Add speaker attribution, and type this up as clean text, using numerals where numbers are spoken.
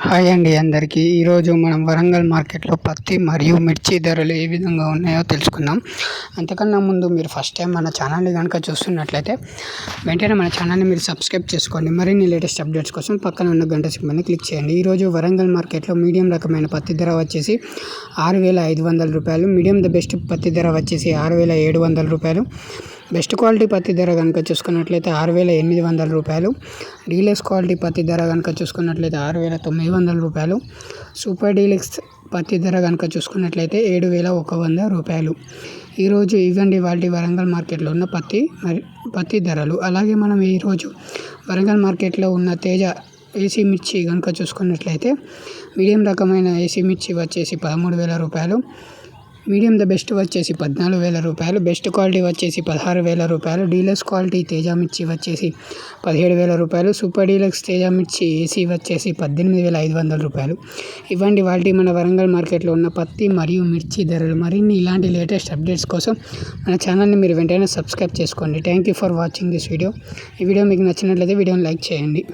Speaker 1: Hi అండి అందరికీ. ఈరోజు మనం వరంగల్ మార్కెట్లో పత్తి మరియు మిర్చి ధరలు ఏ విధంగా ఉన్నాయో తెలుసుకుందాం. అంతకన్నా ముందు మీరు ఫస్ట్ టైం మన ఛానల్ని కనుక చూస్తున్నట్లయితే వెంటనే మన ఛానల్ని మీరు సబ్స్క్రైబ్ చేసుకోండి. మరిన్ని లేటెస్ట్ అప్డేట్స్ కోసం పక్కన ఉన్న గంట సింబల్ని క్లిక్ చేయండి. ఈరోజు వరంగల్ మార్కెట్లో మీడియం రకమైన పత్తి ధర వచ్చేసి 6,500 రూపాయలు. మీడియం ద బెస్ట్ పత్తి ధర వచ్చేసి 6,700 రూపాయలు. బెస్ట్ క్వాలిటీ పత్తి ధర కనుక చూసుకున్నట్లయితే 6,800 రూపాయలు. డీలక్స్ క్వాలిటీ పత్తి ధర కనుక చూసుకున్నట్లయితే 6,900 రూపాయలు. సూపర్ డీలక్స్ పత్తి ధర కనుక చూసుకున్నట్లయితే 7,100 రూపాయలు. ఈరోజు ఇవ్వండి వాటి వరంగల్ మార్కెట్లో ఉన్న పత్తి ధరలు. అలాగే మనం ఈరోజు వరంగల్ మార్కెట్లో ఉన్న తేజ ఏసీ మిర్చి కనుక చూసుకున్నట్లయితే మీడియం రకమైన ఏసీ మిర్చి వచ్చేసి 13,000 రూపాయలు. మీడియం ద బెస్ట్ వచ్చేసి 14,000 రూపాయలు. బెస్ట్ క్వాలిటీ వచ్చేసి 16,000 రూపాయలు. డీలక్స్ క్వాలిటీ తేజ మిర్చి వచ్చేసి 17,000 రూపాయలు. సూపర్ డీలక్స్ తేజ మిర్చి ఏసీ వచ్చేసి 18,500 రూపాయలు. ఇవ్వండి వాటి మన వరంగల్ మార్కెట్లో ఉన్న పత్తి మరియు మిర్చి ధరలు. మరిన్ని ఇలాంటి లేటెస్ట్ అప్డేట్స్ కోసం మన ఛానల్ని మీరు వెంటనే సబ్స్క్రైబ్ చేసుకోండి. Thank you for watching this video. ఈ వీడియో మీకు నచ్చినట్లయితే వీడియోని లైక్ చేయండి.